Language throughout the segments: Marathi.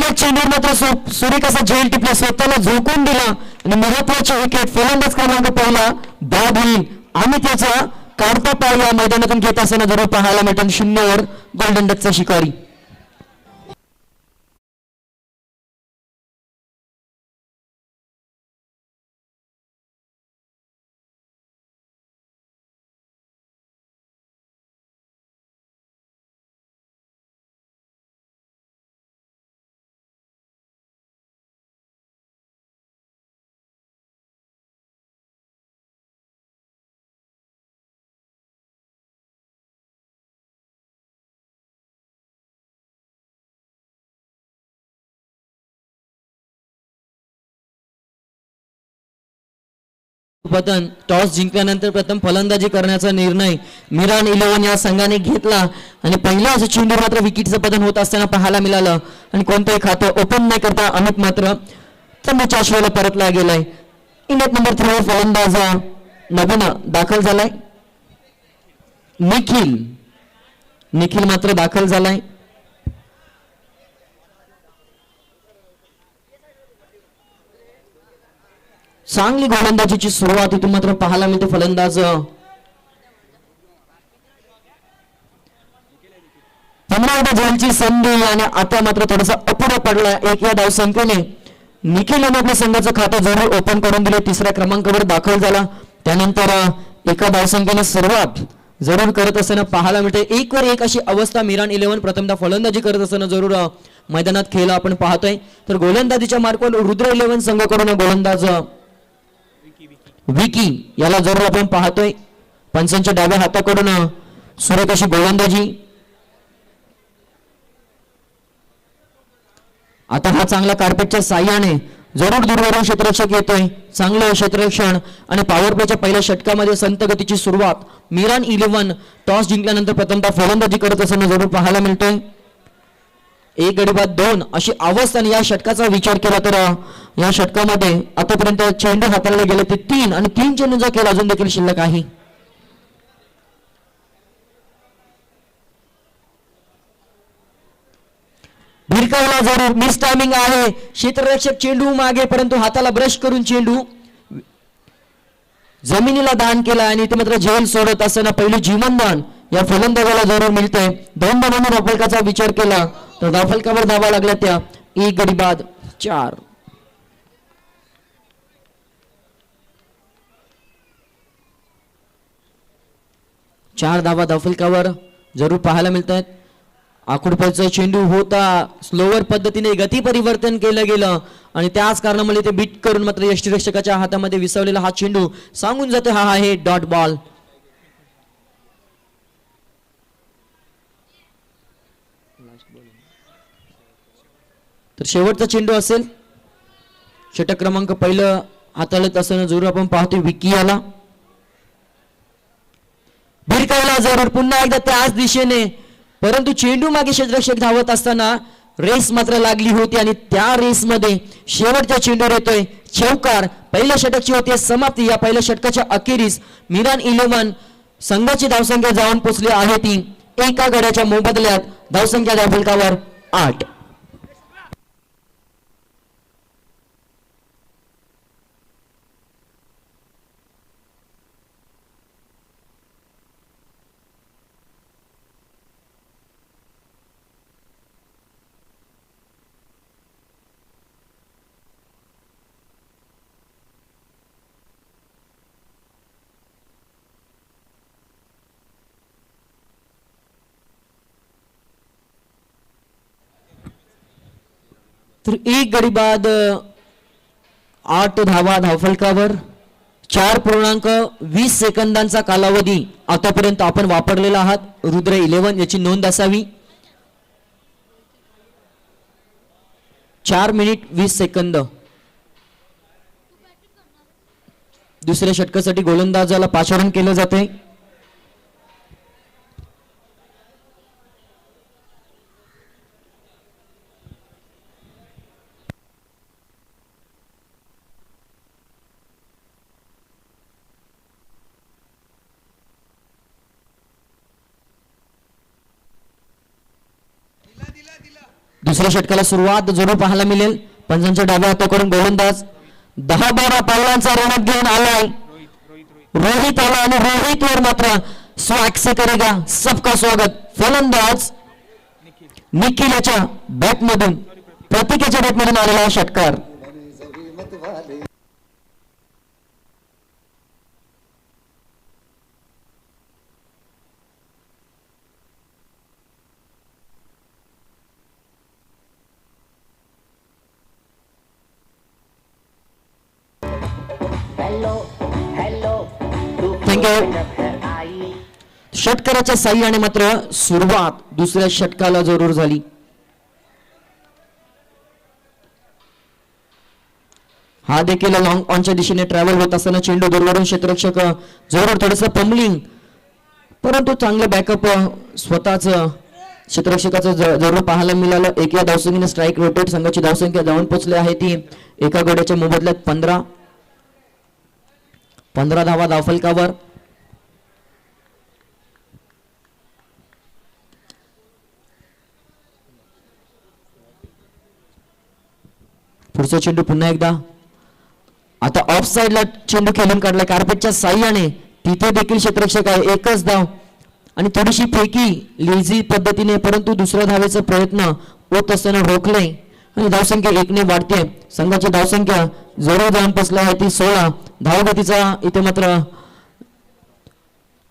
पहिल्या चेंडूवर मात्र सुरेख असा झेल टिपला, स्वतःला झोकून दिला आणि महत्वाची विकेट फलंदाज क्रमांक पहिला बाद होईल आणि त्याचा काढता पाय या मैदानातून घेत असताना जरूर पाहायला मिळतो 0 गोल्डन डकचा शिकारी. पतन टॉस जिंकल्यानंतर प्रथम फलंदाजी करण्याचा निर्णय मिरान 11 या संघाने घेतला आणि पहिला असं चेंडू मात्र विकेटचं पतन होत असताना पाहायला मिळालं आणि कोणतंही खातं ओपन नाही करता अमित मात्र संघाच्या आश्वाला परतला गेलाय. इंडियन नंबर 3 फलंदाज नवीन दाखल झालाय निखिल मात्र दाखल झालाय. चांगली गोलंदाजीची सुरुवात इथून मात्र पाहायला मिळते. फलंदाज झेलची संधी आणि आता मात्र थोडासा अपुरा पडला एक या धावसंख्येने. निखिल यांनी आपल्या संघाचं खातं जरूर ओपन करून दिले, 3ऱ्या क्रमांकावर दाखल झाला. त्यानंतर एका धावसंख्येने सुरुवात जरूर करत असताना पाहायला मिळते. 1 वर 1 अशी अवस्था मिरान 11 प्रथमतः फलंदाजी करत असताना जरूर मैदानात खेळला आपण पाहतोय. तर गोलंदाजीच्या मार्गावर रुद्र 11 संघाकडून गोलंदाज विकी याला जरूर आपण पाहतोय. पंचांच्या डाव्या हाताकडून सुरेख अशी गोलंदाजी. आता हा चांगला कार्पेटच्या साह्याने जरूर दूरवरून क्षेत्ररक्षक येतोय. चांगलं क्षेत्ररक्षण आणि पॉवर प्लेच्या पहिल्या षटकामध्ये संत गतीची सुरुवात. मिरान 11 टॉस जिंकल्यानंतर प्रथमतः फलंदाजी करत असताना जरूर पाहायला मिळतोय. 1 गडी बाद 2 अशी अवस्था. या षटकाचा विचार केला तर या षटकामध्ये आतापर्यंत चेंडू हाताळले गेले ते 3 आणि 3 चेंडूंचा खेळ अजून देखील शिल्लक आहे. भिरकावला जरूर, मिस टायमिंग आहे. क्षेत्ररक्षक चेंडू मागे परंतु हाताला ब्रश करून चेंडू जमिनीला दान केला आणि इथे मात्र झेल सोडत असताना पहिली जीवनदान या फलंदाजाला जरूर मिळते. 2 धावांनी धावफलकाचा विचार केला तर धावफलकावर धावा लागल्या त्या 1 गडी बाद 4. धावा धावफलकावर जरूर पाहायला मिळत आहेत. आकुडपळचा चेंडू होता, स्लोवर पद्धतीने गती परिवर्तन केलं गेलं आणि त्याच कारणामुळे ते बीट करून मात्र यष्टीरक्षकाच्या हातामध्ये विसवलेला हा चेंडू सांगून जातो हा आहे डॉट बॉल. तर शेवटचा चेंडू असेल. षटक क्रमांक पहिलं हाताळत असताना जरूर आपण पाहतोय विकी याला. भिरकावला जरूर पुन्हा एकदा त्याच दिशेने परंतु चेंडू मागे क्षेत्ररक्षक धावत असताना रेस मात्र लागली होती आणि त्या रेस मध्ये शेवटचा चेंडूवर येतोय चौकार. पहिल्या षटकाची होती समाप्ती. या पहिल्या षटकाच्या अखेरीस मिरान 11 संघाची धावसंख्या जाऊन पोहोचली आहे ती एका गड्याच्या मोबदल्यात धावसंख्या धावफलकावर 8. तर 1 गडी बाद 8 धावा धावफलकावर. 4.20 सेकंदांचा कालावधी आतापर्यंत आपण वापरलेला आहात. रुद्र 11 याची नोंद असावी. 4 मिनिट 20 सेकंद. दुसऱ्या षटकासाठी गोलंदाजाला पाचारण केलं जाते. दुसऱ्या षटकाला सुरुवात जरूर पाहायला मिळेल. पंचांच्या डाव्या हाताकडून गोलंदाज 10-12 पावलांचा रणक घेऊन आलाय. रोहित आला आणि रोहित वर मात्र स्वॅग से करेगा सबका स्वागत. फलंदाज निखिल याच्या बॅट मधून प्रतीकेच्या बॅट मधून आलेला षटकार. षटकाराच्या साह्याने मात्र सुरुवात दुसऱ्या षटकाला जरूर झाली. हा देखील लॉंग ऑनच्या दिशेने ट्रॅव्हल होत असताना चेंडू दूरवरून क्षेत्ररक्षक जरूर थोडस पम्बलिंग, परंतु चांगलं बॅकअप स्वतःच क्षेत्ररक्षकाचं जरूर पाहायला मिळालं. एक या धावसंख्येने स्ट्राईक रोटेट. संघाची धावसंख्या जाऊन पोहोचली आहे ती एका गड्याच्या मोबदल्यात 15 धावा धावफलकावर. पुढचा चेंडू पुन्हा एकदा आता ऑफ साइडला चेंडू खेळून काढला कार्पेटच्या साह्याने. तिथे देखील क्षेत्ररक्षक आहे. एकच धाव आणि थोडीशी फेकी लेझी पद्धतीने, परंतु दुसऱ्या धावेचा प्रयत्न होत असताना रोखले आणि धावसंख्या 1 ने वाढते. संघाची धावसंख्या जरूर जाऊन पोचली आहे ती 16. धावगतीचा इथे मात्र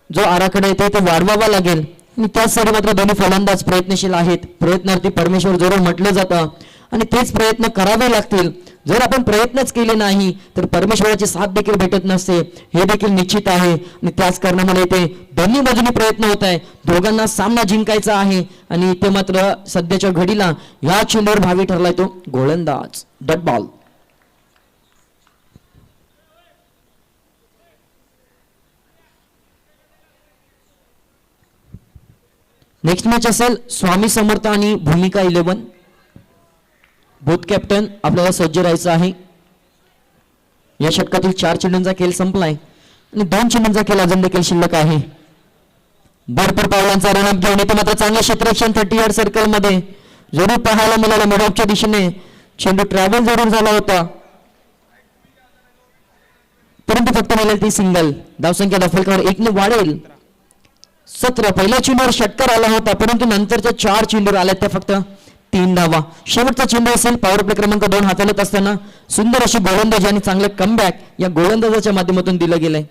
जो आराखडा येतो ते वाढवावा लागेल आणि त्याचसाठी मात्र दोन्ही फलंदाज प्रयत्नशील आहेत. प्रयत्नार्थी परमेश्वर जरूर म्हटलं जातं आणि तेच प्रयत्न करावे लागतील. जर आपण प्रयत्नच केले नाही तर परमेश्वराची साथ देखील भेटत नसते, हे देखील निश्चित आहे. आणि त्याच कारणामुळे ते दोन्ही बाजूनी प्रयत्न होत आहे. दोघांना सामना जिंकायचा आहे आणि ते मात्र सध्याच्या घडीला या चेंडूवर भावी ठरलाय तो गोलंदाज. Dot ball. नेक्स्ट मॅच असेल स्वामी समर्थ आणि भूमिका 11. बोथ कॅप्टन आपल्याला सज्ज राहायचं आहे. या षटकातील 4 चेंडूंचा खेळ संपलाय आणि 2 चेंडूंचा खेळ अजून देखील शिल्लक आहे. भरपूर पावलांचा रनअप घेऊन येतो मात्र चांगलं क्षेत्ररक्षण 30 यार्ड सर्कल मध्ये जरूर पाहायला मिळालं. मिडऑफच्या दिशेने चेंडू ट्रॅव्हल जरूर झाला होता, परंतु फक्त मिळेल ती सिंगल. धावसंख्या धावफलकावर 1 ने वाढेल. 17. पहिल्या चेंडूवर षटकार आला होता, परंतु नंतरच्या 4 चेंडूवर आल्या त्या फक्त 3 धावा. शेवटचा चेंडू असेल पॉवर प्ले क्रमांक 2 हाताळत असताना सुंदर अशी गोलंदाजी आणि चांगलं कमबॅक या गोलंदाजाच्या माध्यमातून दिलं गेलंय.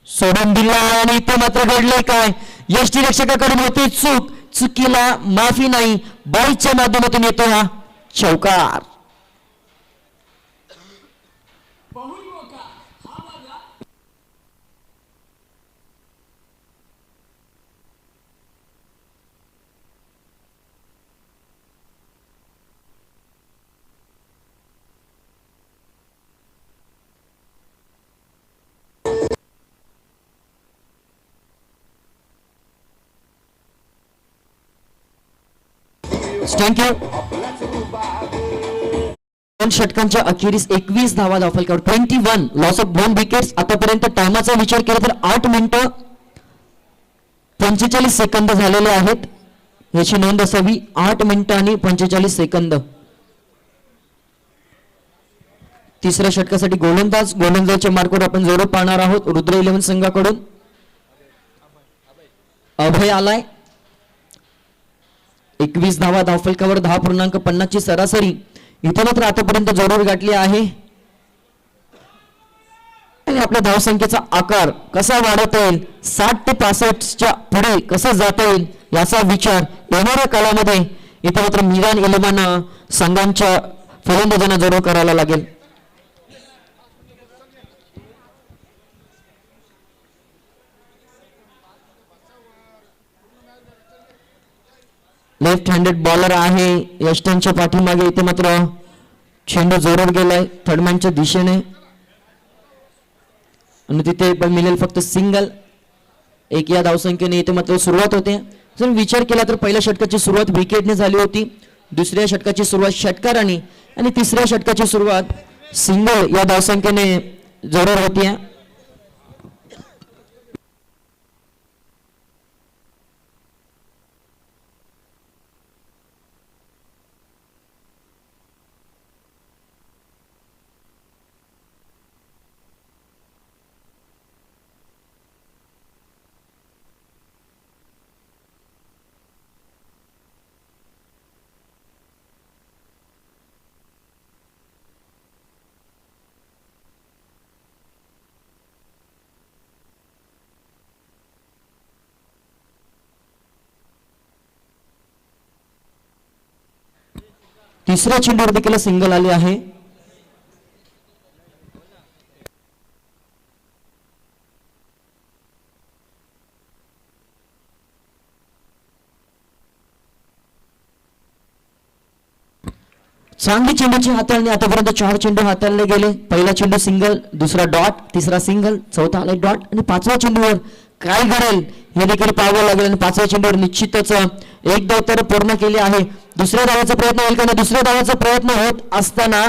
सोडून दिला आणि ते मात्र घडलंय काय. यष्टीरक्षकाकडून होती चूक, चुकीला माफी नाही. बाईच्या माध्यमातून येतो हा चौकार. थँक्यू. 2 षटकांच्या अखेरीस 21 धावा धावफलकावर 21 लॉस ऑफ 2 विकेट्स. आतापर्यंत टाइमाचा विचार केला तर 8 मिनिटं 45 सेकंद झालेले आहेत, याची नोंद असावी. 8 मिनिटं आणि 45 सेकंद. तिसऱ्या षटकासाठी गोलंदाजच्या मार्कवर आपण जोर पाहणार आहोत. रुद्र 11 संघाकडून अभय आलाय. 21 धावा धावफलकावर 10.50 ची सरासरी इथे मात्र आतापर्यंत जरूर गाठली आहे. आणि आपल्या धावसंख्येचा आकार कसा वाढवता येईल, 60 ते 65च्या पुढे कसं जाता येईल याचा विचार येणाऱ्या काळामध्ये इथे मात्र मिरान 11 संघांच्या फलंदाजांना जरूर करायला लागेल. लेफ्ट हँडेड बॉलर आहे यष्टनच्या पाठीमागे. इथे मात्र चेंडू जरूर गेलाय थर्डमॅनच्या दिशेने आणि तिथे पण मिळेल फक्त सिंगल. 1 या धावसंख्येने इथे मात्र सुरुवात होते. जर विचार केला तर पहिल्या षटकाची सुरुवात विकेटने झाली होती, दुसऱ्या षटकाची सुरुवात षटकाराने आणि तिसऱ्या षटकाची सुरुवात सिंगल या धावसंख्येने जरूर होती. तिसऱ्या चेंडूवर देखील सिंगल आले आहे. चांगली चेंडूची हाताळणी. आतापर्यंत 4 चेंडू हाताळले गेले. पहिला चेंडू सिंगल, दुसरा डॉट, तिसरा सिंगल, चौथा आले डॉट आणि 5व्या चेंडूवर काय घडेल हे देखील पाहावं लागेल. आणि 5व्या चेंडूवर निश्चितच एक धाव तर पूर्ण केली आहे. दुसऱ्या धावाचा प्रयत्न होईल का नाही? दुसऱ्या धावाचा प्रयत्न होत असताना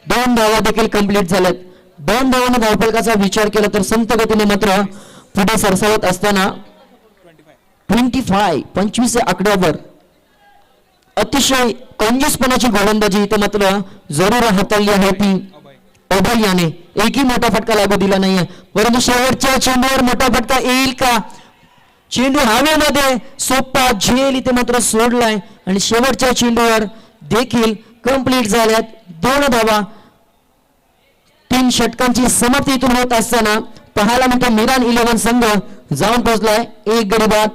2 धावा देखील कंप्लीट झाल्यात. 2 धावांनी धावफलकाचा विचार केला तर संत गतीने मात्र पुढे सरसावत असताना 25 आकड्यावर अतिशय कंजूसपणाची गोलंदाजी इथे मात्र जरूर हाताळली आहे ती अभय याने. एकही मोठा फटका लागू दिला नाहीये. परंतु शेवटच्या चेंडूवर मोठा फटका येईल का? चेंडू हवेमध्ये सोपा झेल इथे मात्र सोडलाय आणि शेवटच्या चेंडूवर देखील कंप्लीट झाल्यात 2 धावा. 3 षटकांची समाप्ती इथून होत असताना पाहायला मिळतो मिरान 11 संघ जाऊन पोहोचलाय 1 गडी बाद.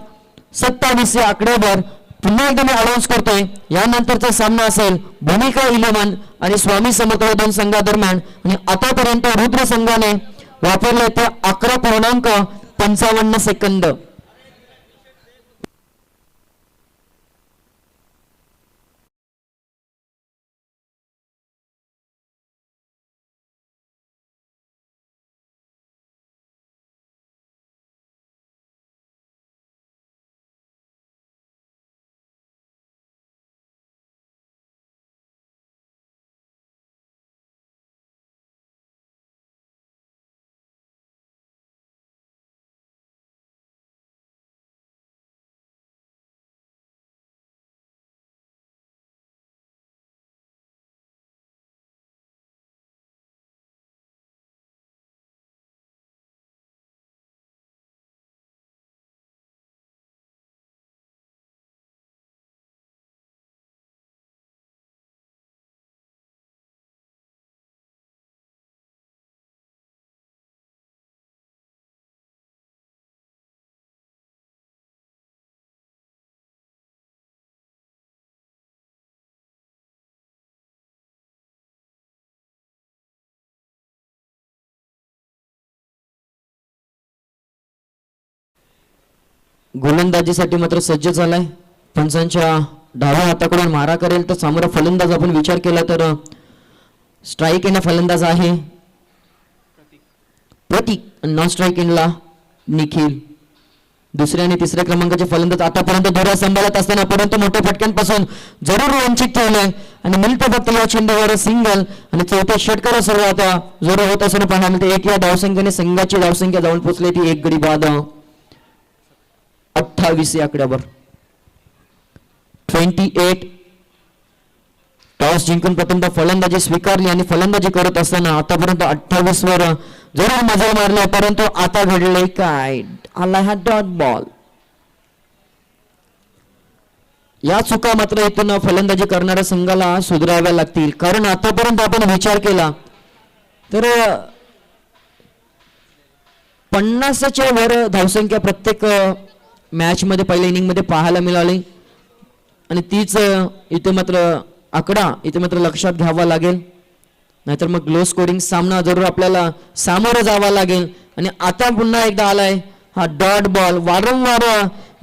27 आकड्यावर पुन्हा एकदा मी अनाऊन्स करतोय यानंतरचा सामना असेल भूमिका 11 आणि स्वामी समर्थ 2 संघादरम्यान. आणि आतापर्यंत रुद्र संघाने वापरले ते 11.55 सेकंद. गोलंदाजीसाठी मात्र सज्ज झालाय. पंचांच्या डाव्या हाताकडून मारा करेल तर समोर फलंदाज आपण विचार केला तर स्ट्राईक एंड फलंदाज आहे प्रतीक. नॉन स्ट्राईक एंडला निखिल. दुसऱ्या आणि तिसऱ्या क्रमांकाचे फलंदाज आतापर्यंत धोरा सांभाळत असताना परंतु मोठ्या फटक्यांपासून जरूर वंचित ठेवलंय आणि मिळतं फक्त या चेंडूवर सिंगल. आणि चौथ्या षटकाला सुरुवात जरूर होत असताना पाहायला मिळते. एक या धावसंख्येने संघाची धावसंख्या जाऊन पोहोचली ती 1 गडी बाद 28 आकड्यावर. 28. टॉस जिंकून प्रथमतः फलंदाजी स्वीकारली आणि फलंदाजी करत असताना आतापर्यंत 28 वर जरूर मजा मारला. परंतु आता घडले काय? आला हा डॉट बॉल. या चुका मात्र इथून फलंदाजी करणाऱ्या संघाला सुधाराव्या लागतील. कारण आतापर्यंत आपण विचार केला तर 50च्या वर धावसंख्या प्रत्येक मॅच मध्ये पहिल्या इनिंग मध्ये पाहायला मिळाली. आणि तीच इथे मात्र आकडा इथे मात्र लक्षात घ्यावा लागेल. नाहीतर मग लो स्कोरिंग सामना जरूर आपल्याला सामोरं जावा लागेल. आणि आता पुन्हा एकदा आलाय हा डॉट बॉल. वारंवार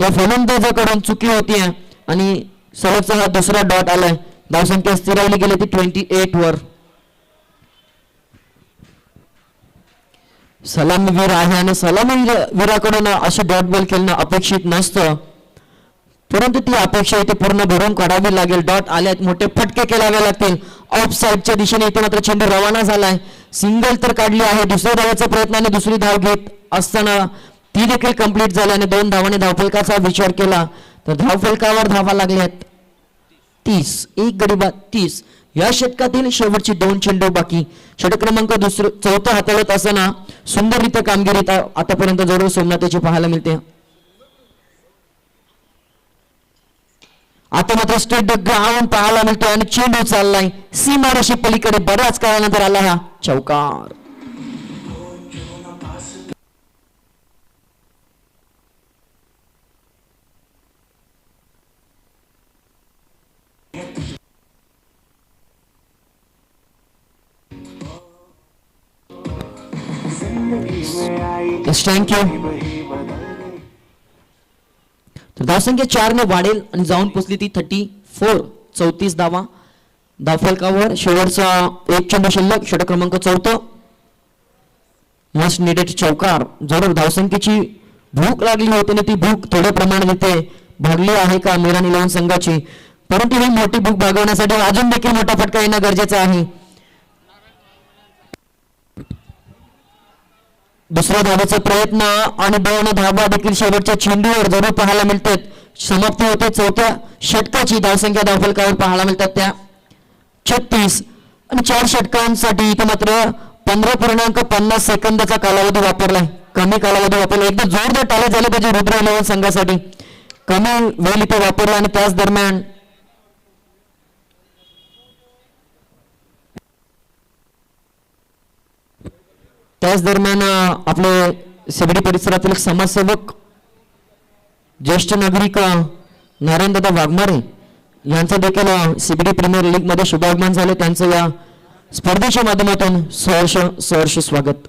या फलंदाजाकडून चुकी होती आणि सलगचा हा दुसरा डॉट आलाय. धावसंख्या स्थिरावली गेली ती 28 वर. सलामीवीर आहे आणि सलामीवीराकडून असे डॉट बॉल खेळणं अपेक्षित नसतं. परंतु ती अपेक्षा इथे पूर्ण भरून काढावी लागेल. डॉट आल्यात, मोठे फटके केलावे लागतील. ऑफ साईडच्या दिशेने इथे मात्र चेंडू रवाना झालाय. सिंगल तर काढली आहे. दुसऱ्या धावाचा प्रयत्नाने दुसरी धाव घेत असताना ती देखील कंप्लीट झाली आणि 2 धावांनी धावफलकाचा विचार केला तर धावफलकावर धावा लागल्यात 30. 1 गडी बाद 30. या षटकातील शेवटची 2 चेंडू बाकी. षटक क्रमांक चौथा हाताळत असताना सुंदररित्या कामगिरी आतापर्यंत जरूर सोमनाथची पाहायला मिळते. आता मात्र स्ट्रेट ग्राउंड पाहायला मिळतो आणि चेंडू चाललाय सीमारेषे पलीकडे. बऱ्याच काळानंतर आला हा चौकार. Yes thank you. तर धावसंख्या 4 ने वाढेल आणि जाऊन पोचली ती 34. 34 धावा धावफलकावर. शेवटचा एक चेंडू शिल्लक. षटक क्रमांक 4. मस्ट निडेड चौकार. जरूर धावसंख्येची भूक लागली होती आणि ती भूक थोड्या प्रमाणात इथे भागली आहे का मिरान 11 संघाची. परंतु ही मोठी भूक भागवण्यासाठी अजून देखील मोठा फटका येणं गरजेचं आहे. दुसऱ्या धावेचा प्रयत्न आणि 2 धावा देखील शेवटच्या चेंडूवर जरूर पाहायला मिळतात. समाप्ती होते चौथ्या षटकाची. धावसंख्या धावफलकावर पाहायला मिळतात त्या 36 आणि 4 षटकांसाठी इथे मात्र 15.50 सेकंदाचा कालावधी वापरलाय. कमी कालावधी वापरला. एकदम जोरदार टाळे झाले पाहिजे रुद्र 11 संघासाठी. कमी वेळ इथे वापरला आणि त्याच दरम्यान आपले सेबडी परिसरातील समाजसेवक ज्येष्ठ नागरिक नारायणदादा वाघमारे यांचं देखील सीबीडी प्रीमियर लीग मध्ये शुभागमन झाले. त्यांचं या स्पर्धेच्या माध्यमातून सहर्ष स्वागत.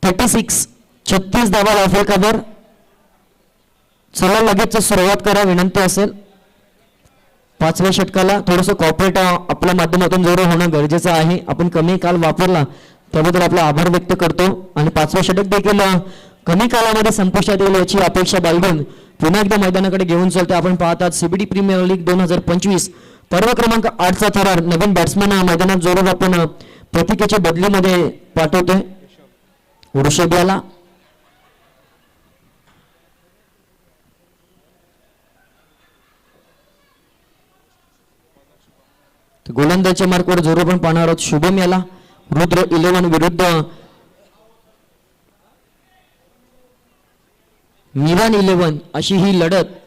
(36) 36 धावा धावफलकावर. चला लगेच सुरुवात करा विनंती असेल. 5व्या षटकाला थोडंसं कॉर्पोरेट आपल्या माध्यमातून जोर होणं गरजेचं आहे. आपण कमी काल वापरला त्याबद्दल आपला आभार व्यक्त करतो आणि 5वं षटक देखील कमी कालामध्ये संपुष्टात येईल याची अपेक्षा बाळगून पुन्हा एकदा मैदानाकडे घेऊन चालते. आपण पाहतात सीबीडी प्रीमियर लीग 2025 पर्व क्रमांक 8चा थरार नवीन बॅट्समॅन मैदानात जोरात आपण प्रतीकेच्या बदलीमध्ये पाठवतोय. वृषभ याला गोलंदाजच्या मार्कवर जोर पण पाहणार आहोत. शुभम याला रुद्र 11 विरुद्ध मिरान 11 अशी ही लढत.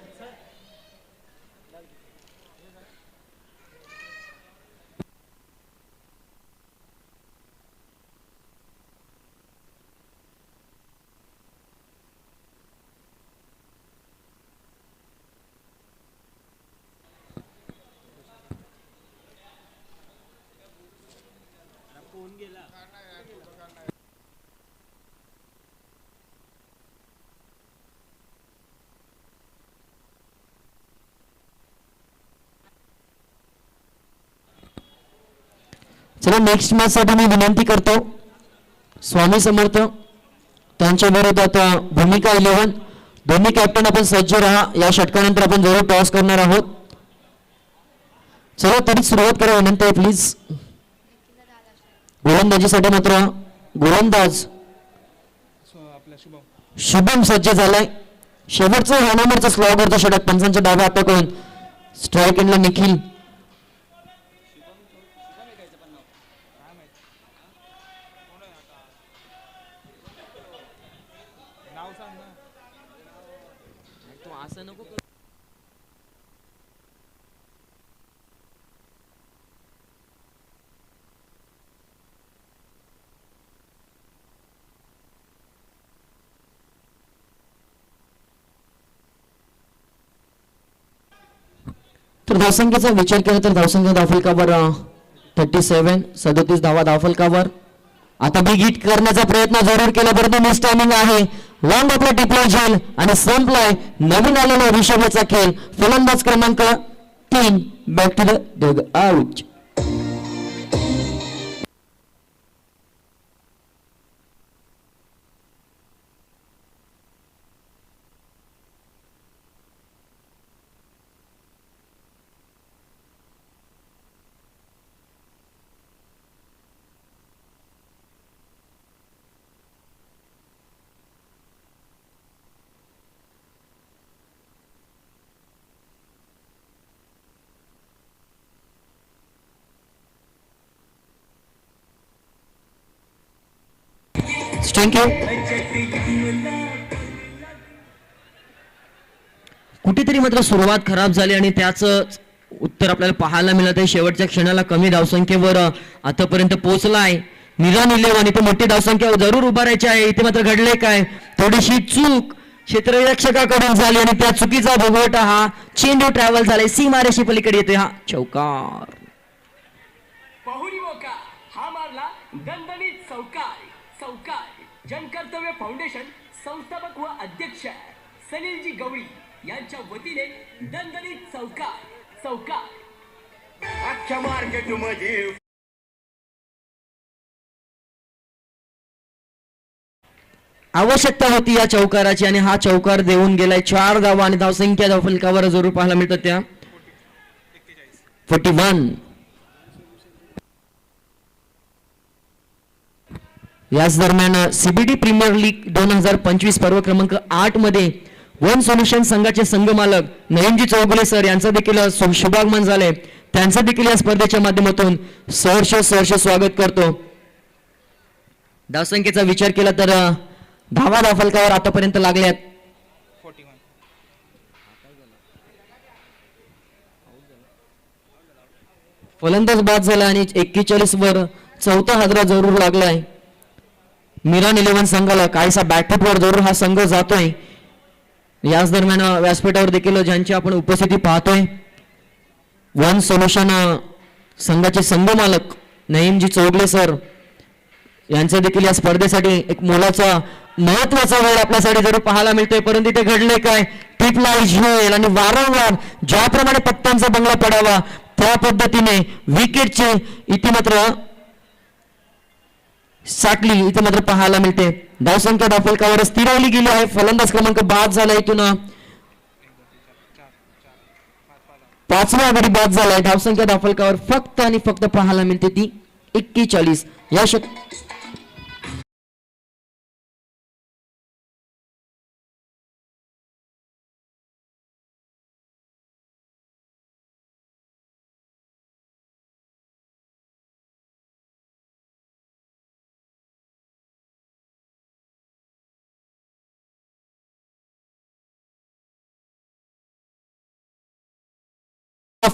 चला नेक्स्ट मॅच साठी मी विनंती करतो स्वामी समर्थ त्यांच्या विरोधात भूमिका 11. दोन्ही कॅप्टन आपण सज्ज राहा. या षटकानंतर आपण जरूर टॉस करणार आहोत. चला तरी सुरुवात करा विनंती आहे प्लीज. गोलंदाजीसाठी मात्र गोलंदाज शुभम सज्ज झालाय. शेवटचं ह्या नंबरचा स्लॉगरचा षटक पंचांच्या डाव्या हाताकडून स्ट्राईक एंडला निखिल. तर धावसंख्येचा विचार केला तर धावसंख्या धावफलकावर 37 धावा धावफलकावर. आता बिग हिट करण्याचा प्रयत्न जरूर केला परंतु मिस टायमिंग आहे. लॉंग आपला टिपला झेल आणि संपलाय नवीन आलेला ऋषभचा खेळ. फलंदाज क्रमांक 3 back to the dugout. Thank you. कुठेतरी मात्र सुरुवात खराब झाली आणि त्याच उत्तर आपल्याला पाहायला मिळत आहे. शेवटच्या क्षणाला कमी धावसंख्येवर आतापर्यंत पोहोचलाय निरान 11. इथे मोठी धावसंख्या जरूर उभारायची आहे. इथे मात्र घडले काय, थोडीशी चूक क्षेत्ररक्षकाकडून झाली आणि त्या चुकीचा भोगवटा हा चेंडू ट्रॅव्हल झालाय, सीमारेषे पलीकडे येतोय हा चौकार. बहुरी मोका हा मारला दणदणीत चौकार. चौकार. जनकर्तव्य फाउंडेशन संस्थापक व अध्यक्ष सनीलजी गवळी यांच्या वतीने दणदणीत चौकार. चौकार. अख्ख्या मार्केटमध्ये आवश्यकता होती या चौकाराची आणि हा चौकार देऊन गेलाय. 4 धावा आणि धावसंख्या धावफलकावर जरूर पाहायला मिळतात त्या 41. याच दरम्यान सीबीडी प्रीमियर लीग 2025 पर्व क्रमांक 8 मध्ये वन सोल्युशन संघाचे संघमालक नयनजी चौगुले सर यांचं देखील शुभागमन झाले. त्यांचं देखील या स्पर्धेच्या माध्यमातून सहर्ष स्वागत करतो. धावसंख्येचा विचार केला तर धावा धावफलकावर आतापर्यंत लागल्यात. फलंदाज बाद झाला आणि 41 वर चौथा हादरा जरूर लागलाय मिरान 11 संघाला. काहीसा बॅकफुटवर जरूर हा संघ जातोय. याच दरम्यान व्यासपीठावर देखील ज्यांची आपण उपस्थिती पाहतोय वन सोल्युशन संघाचे संघमालक नईमजी चौगले सर यांचं देखील या स्पर्धेसाठी एक मोलाचा महत्वाचा वेळ आपल्यासाठी जरूर पाहायला मिळतोय. परंतु इथे घडले काय, ट्रिपला झेल आणि वारंवार ज्याप्रमाणे पत्त्यांचा बंगला पडावा त्या पद्धतीने विकेटचे इथे मात्र साठली इथे मात्र पाहायला मिळते. धावसंख्या धावफलकावर स्थिरावली गेली आहे. फलंदाज क्रमांक बाद झाला, इथून 5व्या गडी बाद झालाय. धावसंख्या धावफलकावर फक्त आणि फक्त पाहायला मिळते ती 41. या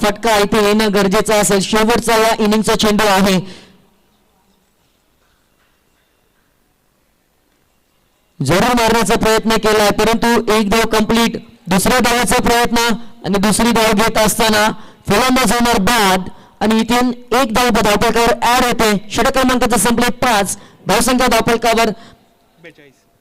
फटका इथे येणं गरजेचं असेल. शेवटचा या इनिंगचा चेंडू आहे. जरूर मारण्याचा प्रयत्न केलाय परंतु एक धाव कंप्लीट. दुसऱ्या धावाचा प्रयत्न आणि दुसरी धाव घेत असताना फलंदाज होणार बाद आणि इथून एक धाव धावफलकावर ऍड होते. षटक क्रमांकाचा संपले 5. धावसंख्या धावफलकावर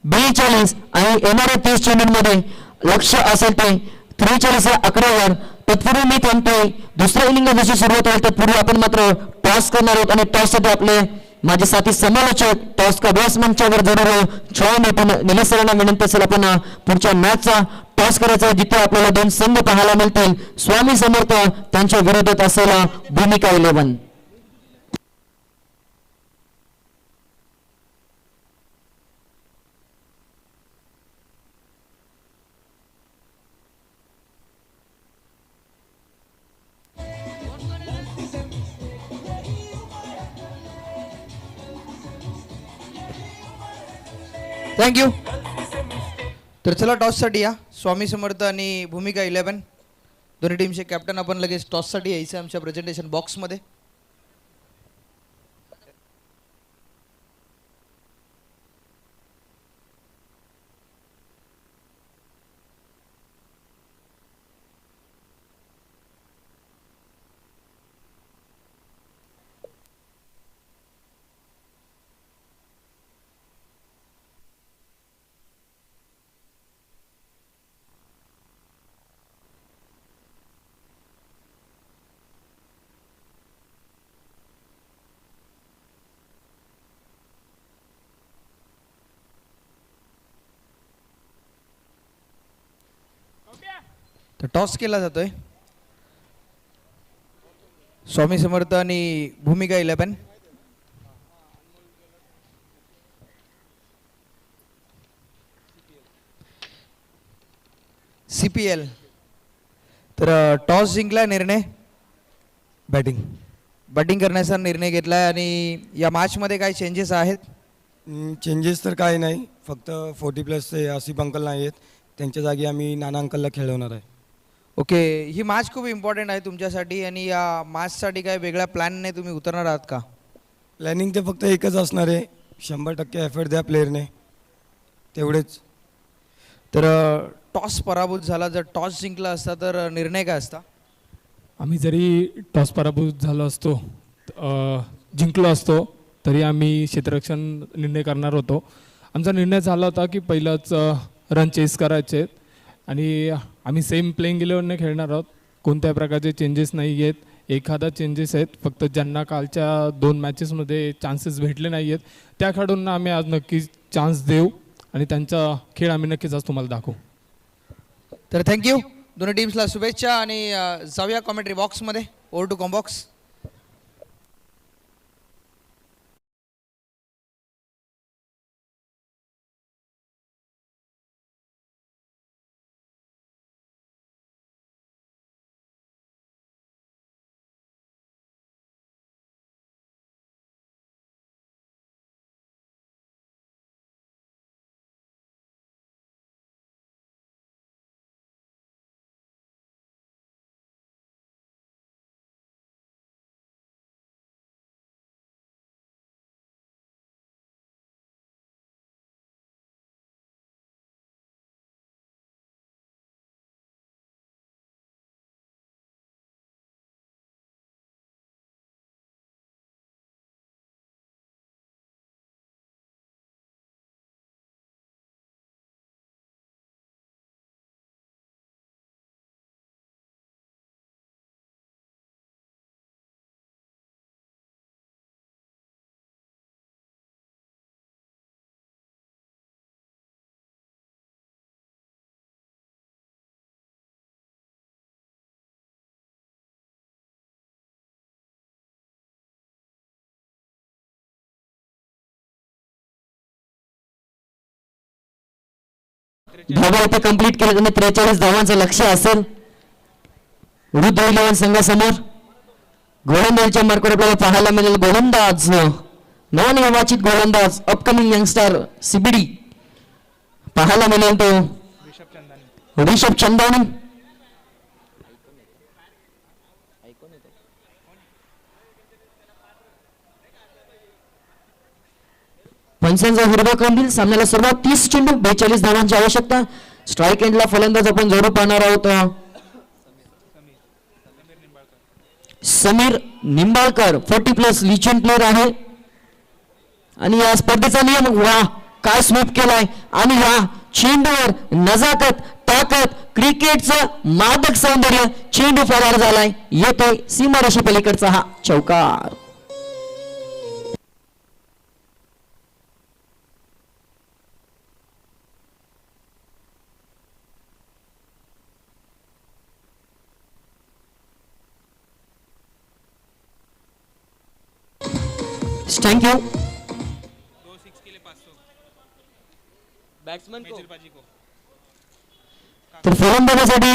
42 आणि येणाऱ्या 30 चेंडूंमध्ये लक्ष असेल ते 43 या आकड्यावर. तत्पूर्वी मी थांबतोय. दुसऱ्या इनिंगला जशी सुरुवात होईल तत्पूर्वी आपण मात्र टॉस करणार आहोत आणि टॉस साठी आपले माझे साथी समालोचक टॉस का बॉस मंचावर जरूर निलेश सरांना विनंती असेल आपण पुढच्या मॅचचा टॉस करायचा जिथे आपल्याला 2 संघ पाहायला मिळतील. स्वामी समर्थ त्यांच्या विरोधात असलेला भूमिका 11. थँक्यू. तर चला टॉससाठी या. स्वामी समर्थ आणि भूमिका 11 दोन्ही टीमचे कॅप्टन आपण लगेच टॉससाठी यायचं आमच्या प्रेझेंटेशन बॉक्समध्ये. तर टॉस केला जातोय. स्वामी समर्थ आणि भूमिका 11. CPL. तर टॉस जिंकला, निर्णय बॅटिंग करण्याचा निर्णय घेतलाय. आणि या मॅचमध्ये काय चेंजेस आहेत? चेंजेस तर काही नाही, फक्त 40+ आसिफ अंकल नाही आहेत, त्यांच्या जागी आम्ही नाना अंकलला खेळवणार आहे. ओके, ही मॅच खूप इम्पॉर्टंट आहे तुमच्यासाठी आणि या मॅचसाठी काय वेगळा प्लॅन नाही, तुम्ही उतरणार आहात का? प्लॅनिंग ते फक्त एकच असणार आहे, 100% एफर्ट द्या प्लेअरने, तेवढेच. तर टॉस पराभूत झाला, जर टॉस जिंकला असता तर निर्णय काय असता? आम्ही जरी टॉस पराभूत झालो असतो, जिंकलो असतो, तरी आम्ही क्षेत्ररक्षण निर्णय करणार होतो. आमचा निर्णय झाला होता की पहिलंच रन चेस करायचे आहेत आणि आम्ही सेम प्लेइंग 11ने खेळणार आहोत. कोणत्या प्रकारचे चेंजेस नाही आहेत. एखादा चेंजेस आहेत फक्त, ज्यांना कालच्या 2 मॅचेसमध्ये चान्सेस भेटले नाही आहेत त्या खेळाडूंना आम्ही आज नक्कीच चान्स देऊ आणि त्यांचा खेळ आम्ही नक्कीच आज तुम्हाला दाखवू. तर थँक्यू, दोन्ही टीम्सला शुभेच्छा आणि जाऊया कॉमेंट्री बॉक्समध्ये. Over to comm box. धावा इथे कंप्लीट केले आणि 43 धावांचं लक्ष असेल वृद्ध 11 संघासमोर. गोलंदाजीच्या मार्कवर आपल्याला पाहायला मिळेल गोलंदाज, नवनिर्वाचित गोलंदाज, अपकमिंग यंगस्टर सीबीडी पाहायला मिळेल तो ऋषभ चंदानी. पंचांचा हिरवा कंदील. सामन्याला सुरुवात 30 चेंडू 42 धावांची आवश्यकता. स्ट्राईक एंडला फलंदाज आपण जोडू पाहणार आहोत समीर निंबाळकर, 40+ लिचन प्लेअर आहे आणि या स्पर्धेचा नियम वा काय स्वीप केलाय आणि या चेंडूवर नजाकत, ताकद, क्रिकेटचं मादक सौंदर्य. चेंडू फरार झालाय, येतोय सीमारेषे पलीकडचा हा चौकार. थँक्यू. तर फलंदाजासाठी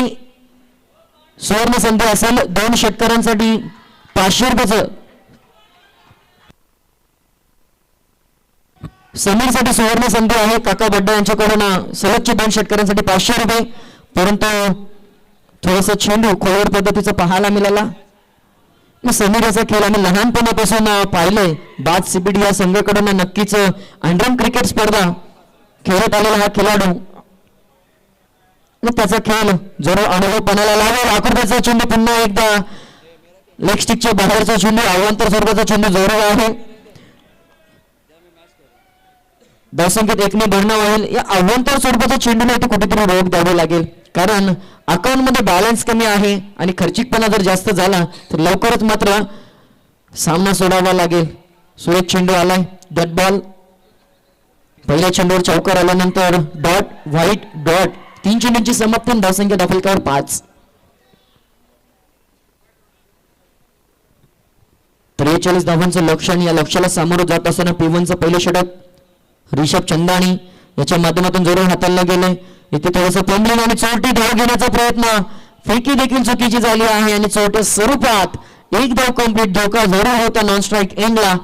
सुवर्ण संधी असेल. 2 षटकारांसाठी 500 रुपयाचं. समीरसाठी सुवर्ण संधी आहे. काका बड्डा यांच्याकडून सलगचे 2 षटकारांसाठी 500 रुपये. परंतु थोडस चेंडू खोलवर पद्धतीचा पाहायला मिळाला. समीर याचा खेळ आम्ही लहानपणापासून पाहिलंय. बाद सीबीडी या संघाकडून नक्कीच अंडरम क्रिकेट स्पर्धा खेळत आलेला हा खेळाडू त्याचा खेळ जर अनुभव पणाला लावा. लाख रुपयाचा चेंडू पुन्हा एकदा लेग स्टिकच्या बाहेरचा चेंडू, अवांतर स्वरूपाचा चेंडू जोराला आहे. धावसंख्येत 1ने भरणा होईल. या अवांतर स्वरूपाच्या चेंडूला इथे कुठेतरी रोख द्यावे लागेल, कारण अकाउंटमध्ये बॅलन्स कमी आहे आणि खर्चिकपणा जर जास्त झाला तर लवकरच मात्र सामना सोडावा लागेल. सुरेख चेंडू आलाय, डॉट बॉल. पहिल्या चेंडूवर चौकार आल्यानंतर डॉट, व्हाईट, डॉट. 3 चेंडूंची समाप्ती, धावसंख्या दाखल 5. 43 धावांचं लक्ष आणि या लक्ष्याला सामोरं जात असताना P1चं पहिलं षटक ऋषभ चंदानी याच्या माध्यमातून जोरून हाताळला गेले. इथे थोडंसं फंबलिंग आणि चोरटी धाव घेण्याचा प्रयत्न, फेकी देखील चुकीची झाली आहे आणि चोरट्या स्वरूपात 1 धाव कंप्लीट. धोका जरूर होता नॉन स्ट्राईक एंडला,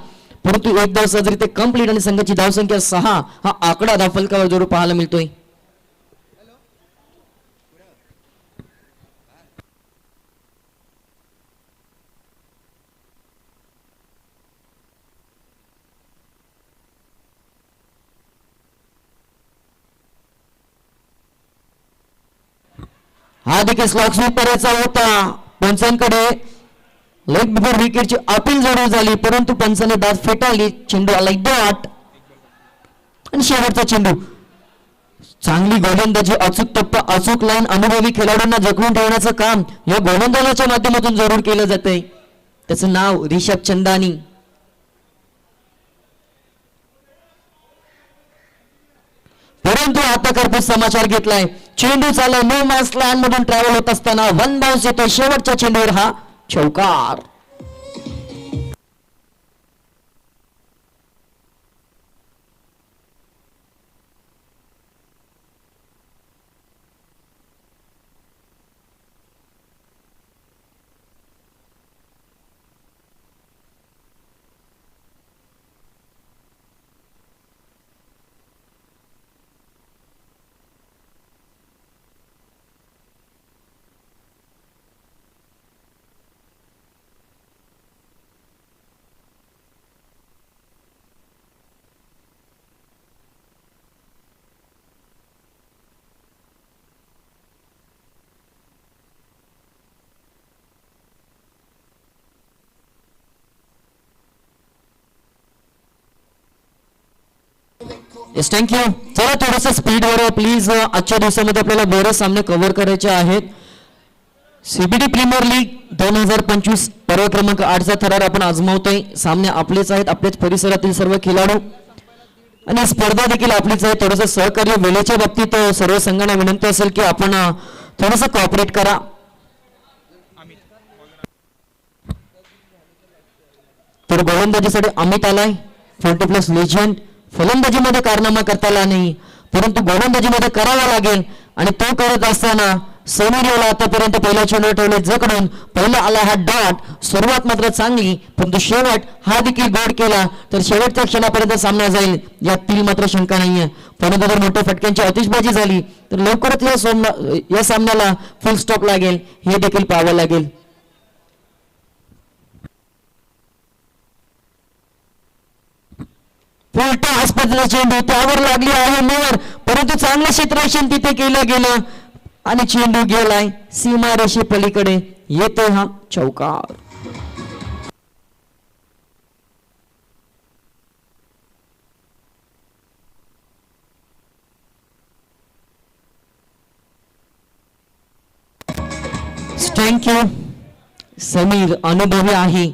परंतु 1 धाव सहजरित्या कंप्लीट आणि संघाची धावसंख्या 6 हा आकडा धावफलकावर जोर पाहायला मिळतोय. हा देखील स्लॉग स्वीप करायचा होता पंचांकडे. लेग बिफोर विकेटची अपील जरूर झाली परंतु पंचाने दाद फेटाळली. चेंडू आला डॉट आणि शेवटचा चेंडू. चांगली गोलंदाजी, अचूक टप्पा, अचूक लाईन, अनुभवी खेळाडूंना जगवून ठेवण्याचं काम या गोलंदाजाच्या माध्यमातून जरूर केलं जातंय. त्याचं नाव रिषभ चंदानी. परंतु आता करपूस समाचार घेतलाय. चेंडू चालला नो मास लँड मधून ट्रॅव्हल होत असताना वन बाउन्स येतो. शेवटच्या चेंडूवर हा चौकार. Yes thank you. चला थोडंसं स्पीडवर प्लीज. आजच्या दिवसामध्ये आपल्याला बरेच सामने कव्हर करायचे आहेत. सीबीडी प्रीमियर लीग 2025 पर्व क्रमांक 8चा थरार आपण आजमावतोय. सामने आपलेच आहेत, आपल्याच परिसरातील सर्व खेळाडू आणि स्पर्धा देखील आपलीच आहे. थोडंसं सहकार्य वेळेच्या बाबतीत सर्व संघांना विनंती असेल की आपण थोडंसं कॉपरेट करा. तर गोलंदाजीसाठी अमित आलाय, 40+ लेजंड. फलंदाजीमध्ये कारनामा करता आला नाही परंतु गोलंदाजीमध्ये करावा लागेल आणि तो करत असताना समीर याला आतापर्यंत पहिल्या चेंडूवर ठेवले जकडून. पहिला आला हा डॉट. सुरुवात मात्र चांगली परंतु शेवट हा देखील गोड केला तर शेवटच्या क्षणापर्यंत सामना जाईल यातील मात्र शंका नाहीये. परंतु जर मोठ्या फटक्यांची आतिषबाजी झाली तर लवकरच या सामन्याला फुल स्टॉप लागेल हे देखील पाहावं लागेल. पुलटा आसपासचा चेंडू त्यावर लागली आहे मोर परंतु चांगलं क्षेत्ररक्षण तिथे केलं गेलं आणि चेंडू गेलाय सीमारेषे पलीकडे. येतो हा चौकार. थँक्यू. समीर अनुभवी आहे.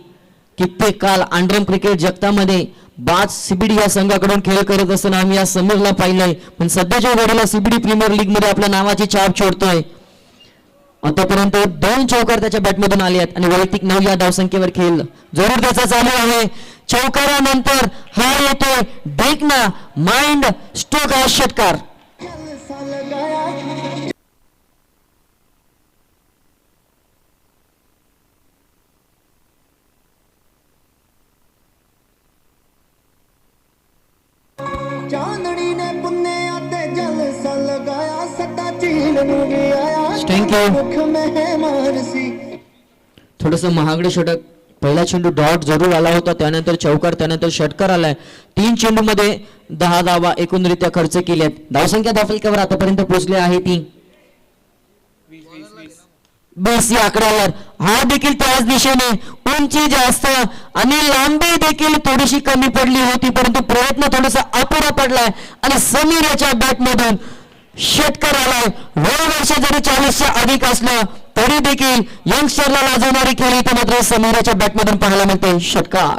कित्येक काल अंडरम क्रिकेट जगतामध्ये बाज सीबीडी या संघाकडून खेळ करत असताना आम्ही या समीरला पाहिलंय पण सध्याच्या घडीला सीबीडी प्रीमियर लीग मध्ये आपल्या नावाची छाप छोडतोय. आतापर्यंत 2 चौकार त्याच्या बॅटमधून आले आहेत आणि वैयक्तिक 9 या धावसंख्येवर खेळ जरूर त्याचा चालू आहे. चौकारानंतर हा येतोय डेकना माइंड स्टोक हा षटकार. थोडस महागडे षटक. पहिला चेंडू डॉट जरूर आला होता त्यानंतर चौकार त्यानंतर षटकार आलाय. 3 चेंडू मध्ये 10 धावा एकूणरित्या खर्च केल्यात. धावसंख्या दाफलक्यावर आतापर्यंत पोहोचले आहे ती 20 या आकड्यावर. हा देखील त्याच दिशेने उंची जास्त आणि लांबी देखील थोडीशी कमी पडली होती परंतु प्रयत्न थोडासा अपुरा पडलाय आणि समीर याच्या बॅटमधून षटकार आलाय. वय वर्ष जरी 40च्या अधिक असलं तरी देखील यंगस्टरला लाजवणारी खेळी तर मात्र समीराच्या बॅटमधून पाहायला मिळते षटकार.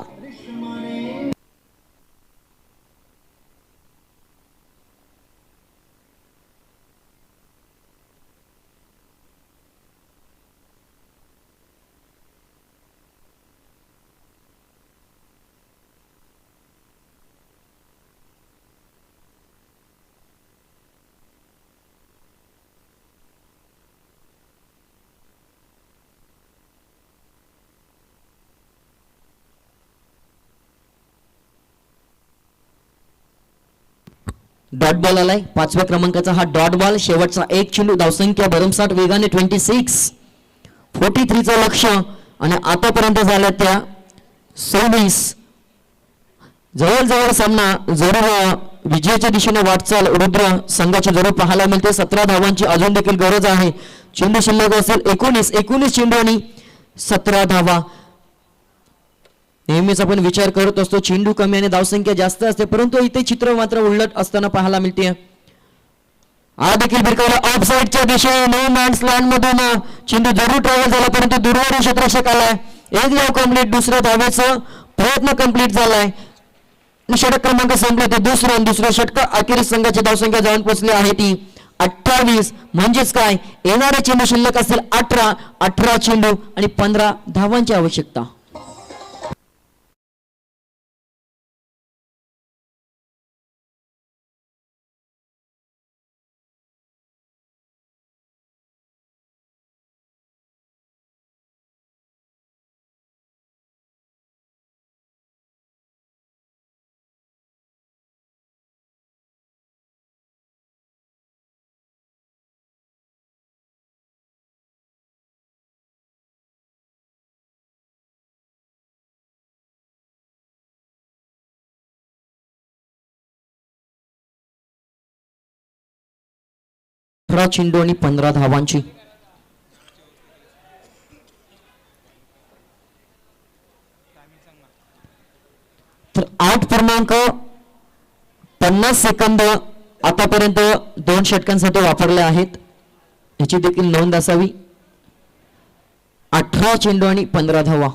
डॉट बॉल आलाय 5व्या क्रमांकाचा हा डॉट बॉल. शेवटचा एक चेंडू. धावसंख्या भरमसाठ वेगाने 43चं लक्ष आणि आतापर्यंत झाल्या त्या 26. जवळजवळ सामना जरूर विजयाच्या दिशेने वाटचाल रुद्र संघाची जरूर पाहायला मिळते. 17 धावांची अजून देखील गरज आहे. चेंडू शिल्लक असेल 19 चेंडू आणि 17 धावा. नेहमीच आपण विचार करत असतो चेंडू कमी आणि धावसंख्या जास्त असते, परंतु इथे चित्र मात्र उलट असताना पाहायला मिळते. हा देखील भिरकावला ऑफ साईडच्या दिशेने नो मॅन्स लँड मधून चेंडू जरूर ट्रॅव्हल झाला, परंतु दुर्वारी क्षेत्ररक्षक आलाय. एक धाव कंप्लीट, दुसऱ्या धावेचा प्रयत्न कंप्लीट झालाय. षटक क्रमांक संपले ते दुसऱ्या षटक अखेरीस संघाची धावसंख्या जाऊन पोहोचली आहे ती 28. म्हणजेच काय, येणारे चेंडू शिल्लक असतील 18 चेंडू आणि 15 धावांची आवश्यकता. चेंडू आणि 15 धावांची. तर 8.50 सेकंद आतापर्यंत 2 षटकांसाठी वापरले आहेत, याची देखील नोंद असावी. 18 चेंडू आणि 15 धावा,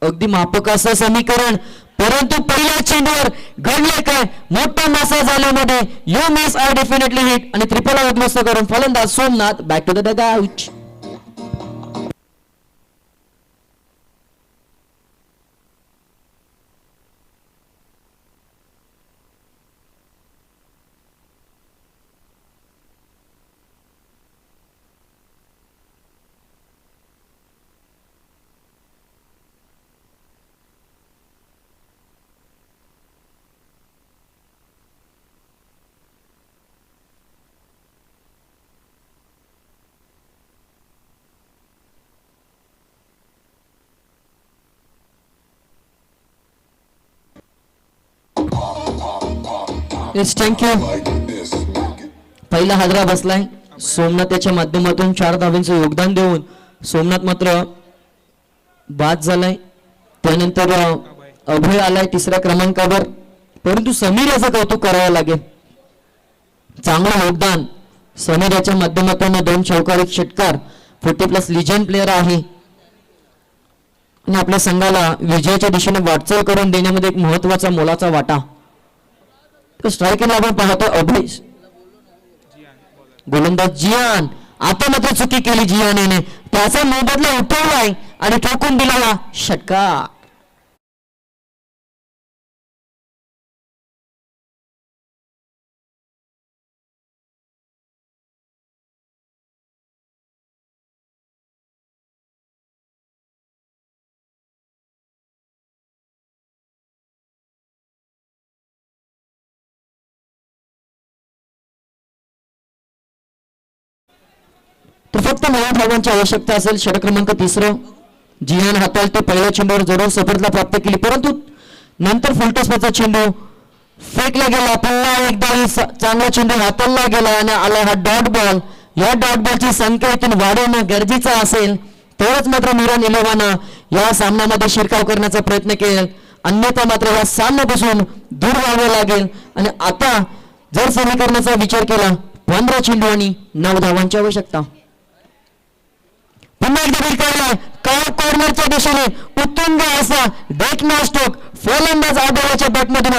अगदी माफक असं समीकरण. परंतु पहिल्या चेंडूवर घडले काय, मोठा मासा झाल्यामध्ये you miss I definitely hit आणि त्रिफला उद्ध्वस्त करून फलंदाज Somnath back to the dugout. Yes, thank you. पहिला हादरा बसलाय सोमनाथ याच्या माध्यमातून 4 धावांचं योगदान देऊन सोमनाथ मात्र बाद झालाय. त्यानंतर अभय आलाय 3ऱ्या क्रमांकावर, परंतु समीर याचं कौतुक करावं लागेल. चांगलं योगदान समीर याच्या माध्यमातून 2 चौकार 1 षटकार 40+ लिजन प्लेअर आहे आणि आपल्या संघाला विजयाच्या दिशेने वाटचाल करून देण्यामध्ये एक महत्वाचा मोलाचा वाटा. स्ट्रायकरला आपण पाहतो अभय, गोलंदाज जियान. आता मात्र चुकी केली जियाने, त्याचा मोबदला उठवलाय आणि ठोकून दिला षटकार. तर फक्त 9 धावांची आवश्यकता असेल. षटक क्रमांक 3 जियान हाताळते. पहिल्या चेंडूवर जरूर सफलता प्राप्त केली, परंतु नंतर फुलटॉसचा चेंडू फेकला गेला. पुन्हा एकदा चांगला चेंडू हाताळला गेला आणि आला हा डॉट बॉल. या डॉट बॉलची संख्या इथून वाढवणं गरजेचं असेल, तरच मात्र मिरान 11 या सामन्यामध्ये शिरकाव करण्याचा प्रयत्न केला, अन्यथा मात्र या सामन्यापासून दूर राहावं लागेल. आणि आता जर समीकरणाचा विचार केला 15 चेंडू आणि 9 धावांची आवश्यकता. पुन्हा एकदा भिरकावला कॉर्नरच्या दिशेने उत्तुंग असा डेक स्ट्रोक, फलंदाज आढळच्या बॅटमधून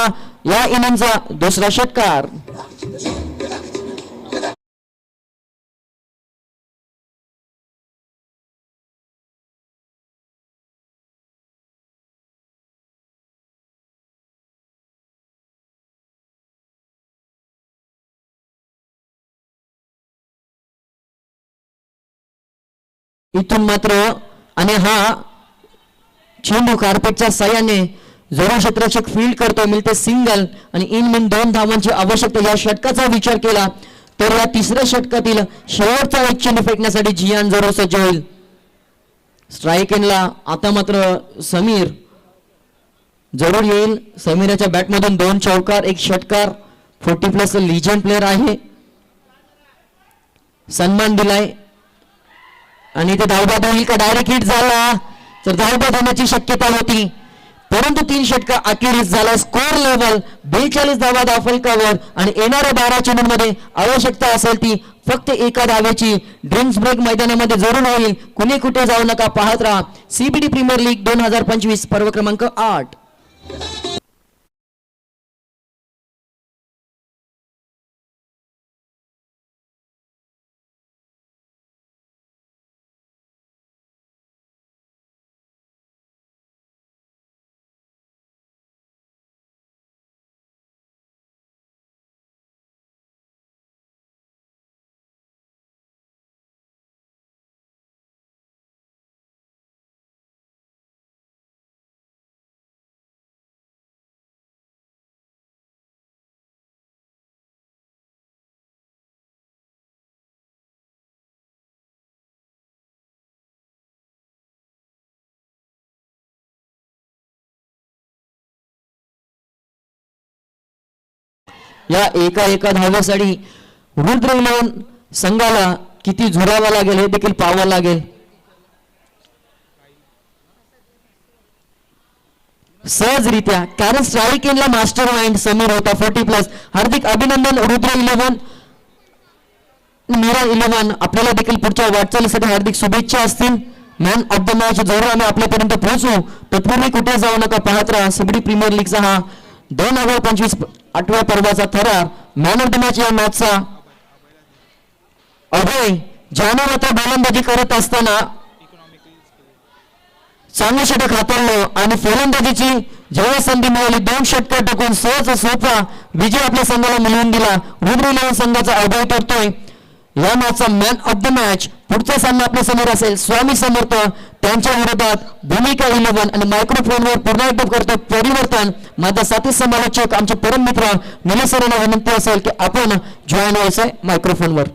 या इनिंगचा 2रा षटकार. इथून मात्र आणि हा चेंडू कार्पेटच्या साह्याने जरूर क्षेत्ररक्षक फील्ड करतो, मिळते सिंगल आणि इन 2 धावांची आवश्यकता. या षटकाचा विचार केला तर या 3ऱ्या षटकातील शेवटचा एक चेंडू फेकण्यासाठी जियान जरूर सज्ज होईल. स्ट्राईक एंडला आता मात्र समीर जरूर येईल. समीराच्या बॅटमधून 2 चौकार 1 षटकार 40+ लिजन प्लेअर आहे. सन्मान दिलाय आणि ते धावबाद होईल का डायरेक्ट हिट झाला तर धावबाद होण्याची शक्यता होती, परंतु 3 षटका अखेरीस झाला. स्कोर लेवल 42 धावा धावफलकावर आणि येणाऱ्या 12 चेंडूंमध्ये आवश्यकता असेल ती फक्त एका धावेची. ड्रिंक्स ब्रेक मैदानामध्ये जरूर होईल, कुणी कुठे जाऊ नका, पाहत राहा सीबीडी प्रीमियर लीग 2025 पर्व क्रमांक 8. या एका धावेसाठी रुद्र इलेव्हन संघाला किती झुरावा लागेल हे देखील पाहावं लागेल. सहजरित्या कारण स्ट्राईक एनला मास्टर माइंड समीर होता 40+. हार्दिक अभिनंदन रुद्र इलेव्हन, मीरा इलेव्हन. आपल्याला देखील पुढच्या वाटचालीसाठी हार्दिक शुभेच्छा असतील. मॅन ऑफ द मॅच जरूर आम्ही आपल्यापर्यंत पोहोचू, तत्पूर्वी कुठे जाऊ नका, पाहत राहा सीबीडी प्रीमियर लीगचा हा 2025 8व्या पर्वाचा थरार. मॅन ऑफ द मॅच या मॅचचा अभय जानव आता गोलंदाजी करत असताना चांगलं षटक हाताळलं आणि फलंदाजीची जेव्हा संधी मिळाली 2 षटकं टाकून सहज सोपा विजय आपल्या संघाला मिळवून दिला. रुद्र इलेव्हन संघाचा अभय ठरतोय या मॅचचा मॅन ऑफ द मॅच. पुढचा सामना आपल्या समोर असेल स्वामी समर्थ त्यांच्या विरोधात भूमिका इलेव्हन. आणि मायक्रोफोनवर पुन्हा एकदा करतो परिवर्तन, माझा साथी समालोचक आमचे परम मित्र निलेश सरांना विनंती असेल की आपण जॉईन व्हायचंय मायक्रोफोनवर.